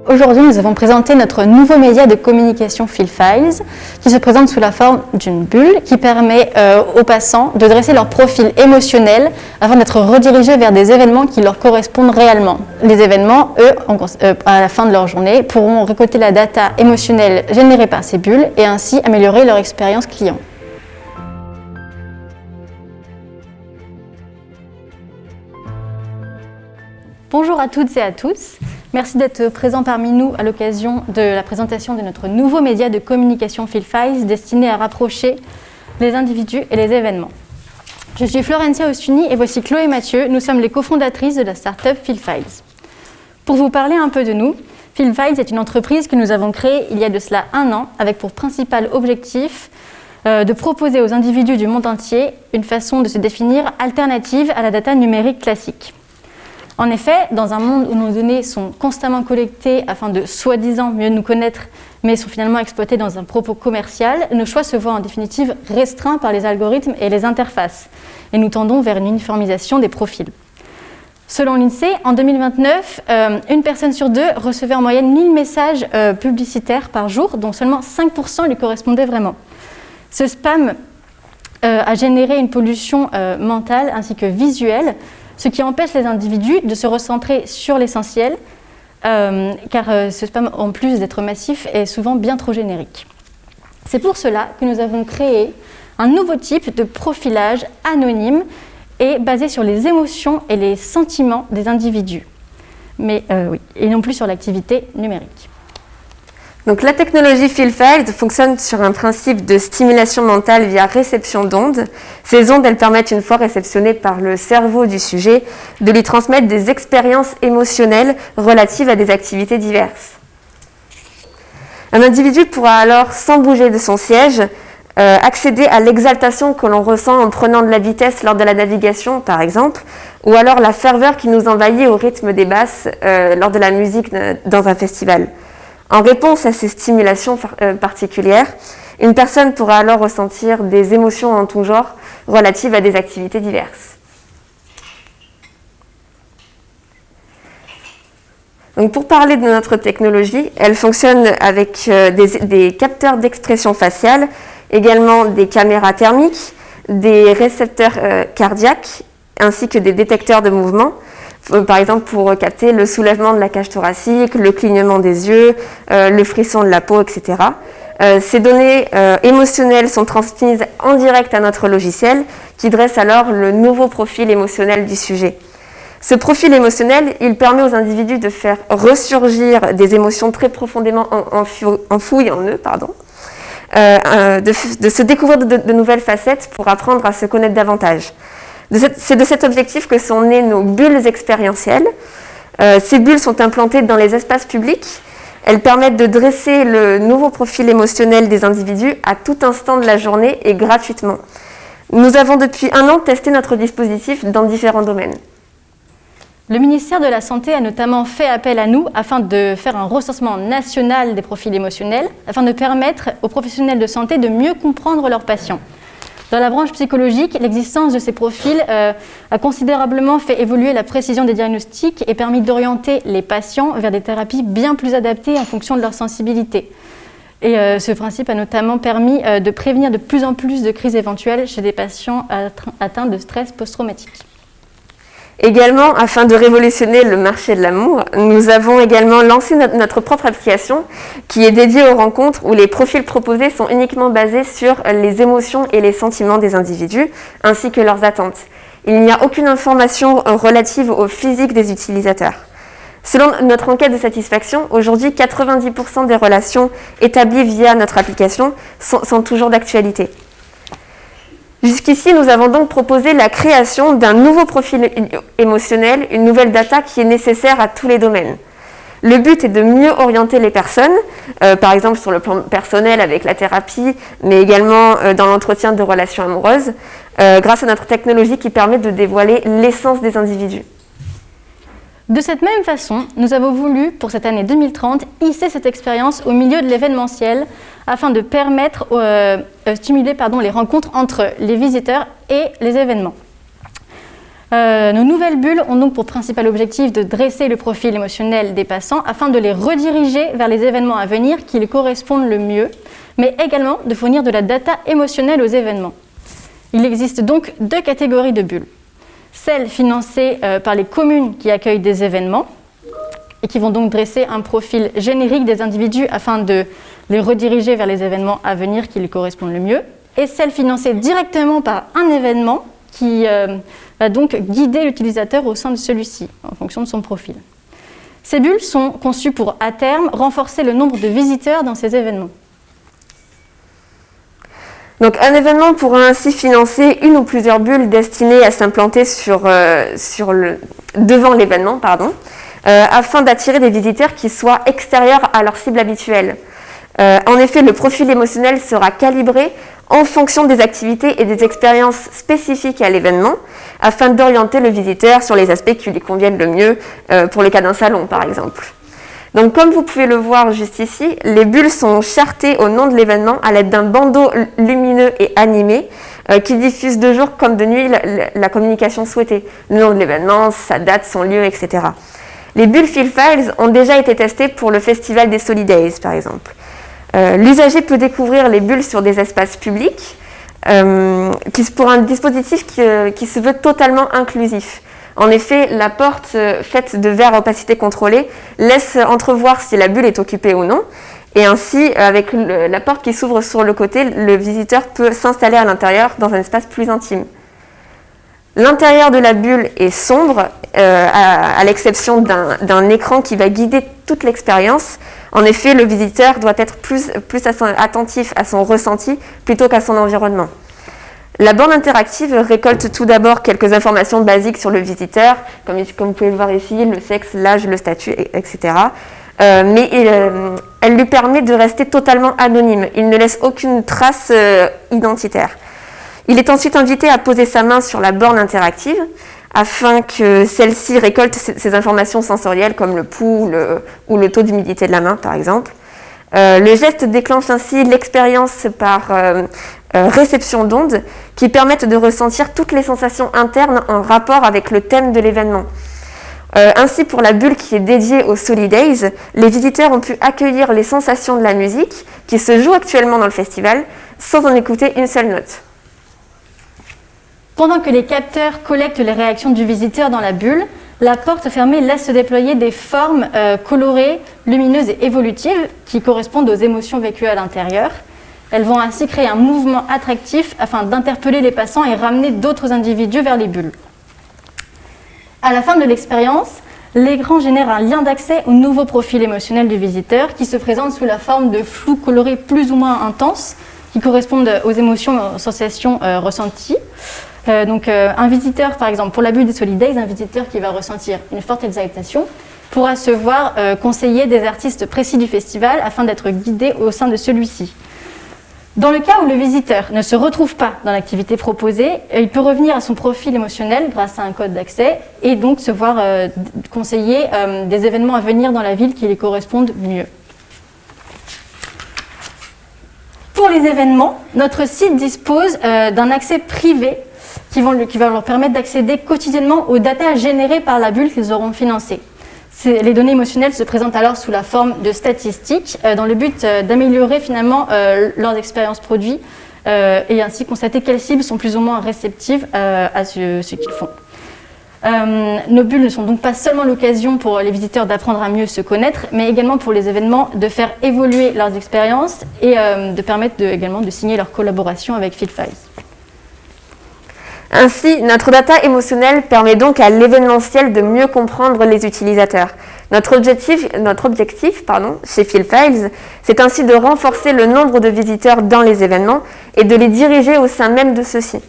Aujourd'hui, nous avons présenté notre nouveau média de communication FeelFiles qui se présente sous la forme d'une bulle qui permet aux passants de dresser leur profil émotionnel afin d'être redirigés vers des événements qui leur correspondent réellement. Les événements, eux, à la fin de leur journée, pourront récolter la data émotionnelle générée par ces bulles et ainsi améliorer leur expérience client. Bonjour à toutes et à tous. Merci d'être présents parmi nous à l'occasion de la présentation de notre nouveau média de communication FeelFiles destiné à rapprocher les individus et les événements. Je suis Florencia Ostuni et voici Chloé Mathieu. Nous sommes les cofondatrices de la start-up FeelFiles. Pour vous parler un peu de nous, FeelFiles est une entreprise que nous avons créée il y a de cela 1 an avec pour principal objectif de proposer aux individus du monde entier une façon de se définir alternative à la data numérique classique. En effet, dans un monde où nos données sont constamment collectées afin de soi-disant mieux nous connaître, mais sont finalement exploitées dans un propos commercial, nos choix se voient en définitive restreints par les algorithmes et les interfaces, et nous tendons vers une uniformisation des profils. Selon l'INSEE, en 2029, une personne sur 2 recevait en moyenne 1000 messages publicitaires par jour, dont seulement 5% lui correspondaient vraiment. Ce spam a généré une pollution mentale ainsi que visuelle, ce qui empêche les individus de se recentrer sur l'essentiel, car ce spam, en plus d'être massif, est souvent bien trop générique. C'est pour cela que nous avons créé un nouveau type de profilage anonyme et basé sur les émotions et les sentiments des individus, et non plus sur l'activité numérique. Donc, la technologie FeelFiles fonctionne sur un principe de stimulation mentale via réception d'ondes. Ces ondes, elles permettent, une fois réceptionnées par le cerveau du sujet, de lui transmettre des expériences émotionnelles relatives à des activités diverses. Un individu pourra alors, sans bouger de son siège, accéder à l'exaltation que l'on ressent en prenant de la vitesse lors de la navigation, par exemple, ou alors la ferveur qui nous envahit au rythme des basses lors de la musique dans un festival. En réponse à ces stimulations particulières, une personne pourra alors ressentir des émotions en tout genre relatives à des activités diverses. Donc, pour parler de notre technologie, elle fonctionne avec des capteurs d'expression faciale, également des caméras thermiques, des récepteurs cardiaques, ainsi que des détecteurs de mouvement. Par exemple, pour capter le soulèvement de la cage thoracique, le clignement des yeux, le frisson de la peau, etc. Ces données émotionnelles sont transmises en direct à notre logiciel qui dresse alors le nouveau profil émotionnel du sujet. Ce profil émotionnel, il permet aux individus de faire ressurgir des émotions très profondément enfouies en eux, de se découvrir de nouvelles facettes pour apprendre à se connaître davantage. C'est de cet objectif que sont nées nos bulles expérientielles. Ces bulles sont implantées dans les espaces publics. Elles permettent de dresser le nouveau profil émotionnel des individus à tout instant de la journée et gratuitement. Nous avons depuis 1 an testé notre dispositif dans différents domaines. Le ministère de la Santé a notamment fait appel à nous afin de faire un recensement national des profils émotionnels, afin de permettre aux professionnels de santé de mieux comprendre leurs patients. Dans la branche psychologique, l'existence de ces profils a considérablement fait évoluer la précision des diagnostics et permis d'orienter les patients vers des thérapies bien plus adaptées en fonction de leur sensibilité. Et ce principe a notamment permis de prévenir de plus en plus de crises éventuelles chez des patients atteints de stress post-traumatique. Également, afin de révolutionner le marché de l'amour, nous avons également lancé notre propre application qui est dédiée aux rencontres où les profils proposés sont uniquement basés sur les émotions et les sentiments des individus, ainsi que leurs attentes. Il n'y a aucune information relative au physique des utilisateurs. Selon notre enquête de satisfaction, aujourd'hui, 90% des relations établies via notre application sont toujours d'actualité. Jusqu'ici, nous avons donc proposé la création d'un nouveau profil émotionnel, une nouvelle data qui est nécessaire à tous les domaines. Le but est de mieux orienter les personnes, par exemple sur le plan personnel avec la thérapie, mais également dans l'entretien de relations amoureuses, grâce à notre technologie qui permet de dévoiler l'essence des individus. De cette même façon, nous avons voulu, pour cette année 2030, hisser cette expérience au milieu de l'événementiel afin de permettre, stimuler les rencontres entre les visiteurs et les événements. Nos nouvelles bulles ont donc pour principal objectif de dresser le profil émotionnel des passants afin de les rediriger vers les événements à venir qui les correspondent le mieux, mais également de fournir de la data émotionnelle aux événements. Il existe donc deux catégories de bulles. Celles financées par les communes qui accueillent des événements et qui vont donc dresser un profil générique des individus afin de les rediriger vers les événements à venir qui les correspondent le mieux, et celles financées directement par un événement qui va donc guider l'utilisateur au sein de celui-ci, en fonction de son profil. Ces bulles sont conçues pour, à terme, renforcer le nombre de visiteurs dans ces événements. Donc, un événement pourra ainsi financer une ou plusieurs bulles destinées à s'implanter devant l'événement, afin d'attirer des visiteurs qui soient extérieurs à leur cible habituelle. En effet, le profil émotionnel sera calibré en fonction des activités et des expériences spécifiques à l'événement, afin d'orienter le visiteur sur les aspects qui lui conviennent le mieux, pour le cas d'un salon par exemple. Donc comme vous pouvez le voir juste ici, les bulles sont chartées au nom de l'événement à l'aide d'un bandeau lumineux et animé qui diffuse de jour comme de nuit la communication souhaitée, le nom de l'événement, sa date, son lieu, etc. Les bulles FeelFiles ont déjà été testées pour le festival des Solidays par exemple. L'usager peut découvrir les bulles sur des espaces publics pour un dispositif qui se veut totalement inclusif. En effet, la porte faite de verre à opacité contrôlée laisse entrevoir si la bulle est occupée ou non. Et ainsi, avec la porte qui s'ouvre sur le côté, le visiteur peut s'installer à l'intérieur dans un espace plus intime. L'intérieur de la bulle est sombre, à l'exception d'un écran qui va guider toute l'expérience. En effet, le visiteur doit être plus attentif à son ressenti plutôt qu'à son environnement. La borne interactive récolte tout d'abord quelques informations basiques sur le visiteur, comme vous pouvez le voir ici, le sexe, l'âge, le statut, etc. Mais elle lui permet de rester totalement anonyme. Il ne laisse aucune trace identitaire. Il est ensuite invité à poser sa main sur la borne interactive afin que celle-ci récolte ces informations sensorielles comme le pouls ou le taux d'humidité de la main, par exemple. Le geste déclenche ainsi l'expérience par réception d'ondes qui permettent de ressentir toutes les sensations internes en rapport avec le thème de l'événement. Ainsi, pour la bulle qui est dédiée aux Solidays, les visiteurs ont pu accueillir les sensations de la musique qui se joue actuellement dans le festival sans en écouter une seule note. Pendant que les capteurs collectent les réactions du visiteur dans la bulle, la porte fermée laisse se déployer des formes colorées, lumineuses et évolutives qui correspondent aux émotions vécues à l'intérieur. Elles vont ainsi créer un mouvement attractif afin d'interpeller les passants et ramener d'autres individus vers les bulles. À la fin de l'expérience, l'écran génère un lien d'accès au nouveau profil émotionnel du visiteur qui se présente sous la forme de flous colorés plus ou moins intenses qui correspondent aux émotions et aux sensations ressenties. Un visiteur, par exemple, pour la bulle des Solidays, un visiteur qui va ressentir une forte exaltation pourra se voir conseiller des artistes précis du festival afin d'être guidé au sein de celui-ci. Dans le cas où le visiteur ne se retrouve pas dans l'activité proposée, il peut revenir à son profil émotionnel grâce à un code d'accès et donc se voir conseiller des événements à venir dans la ville qui lui correspondent mieux. Pour les événements, notre site dispose d'un accès privé qui va leur permettre d'accéder quotidiennement aux datas générées par la bulle qu'ils auront financée. Les données émotionnelles se présentent alors sous la forme de statistiques dans le but d'améliorer finalement leurs expériences produits et ainsi constater quelles cibles sont plus ou moins réceptives à ce qu'ils font. Nos bulles ne sont donc pas seulement l'occasion pour les visiteurs d'apprendre à mieux se connaître, mais également pour les événements de faire évoluer leurs expériences et de permettre également de signer leur collaboration avec FeelFiles. Ainsi, notre data émotionnelle permet donc à l'événementiel de mieux comprendre les utilisateurs. Notre objectif chez FeelFiles, c'est ainsi de renforcer le nombre de visiteurs dans les événements et de les diriger au sein même de ceux-ci.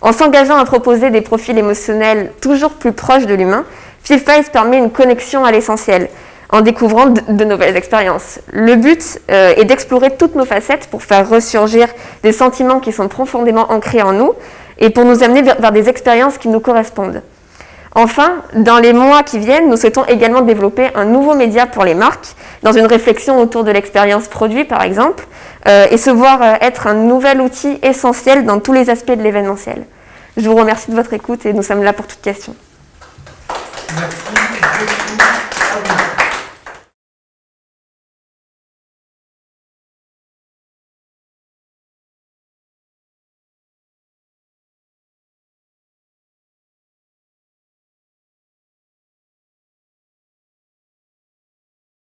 En s'engageant à proposer des profils émotionnels toujours plus proches de l'humain, FeelFiles permet une connexion à l'essentiel, en découvrant de nouvelles expériences. Le but est d'explorer toutes nos facettes pour faire ressurgir des sentiments qui sont profondément ancrés en nous, et pour nous amener vers des expériences qui nous correspondent. Enfin, dans les mois qui viennent, nous souhaitons également développer un nouveau média pour les marques, dans une réflexion autour de l'expérience produit par exemple, et se voir être un nouvel outil essentiel dans tous les aspects de l'événementiel. Je vous remercie de votre écoute et nous sommes là pour toute question. Merci beaucoup à vous.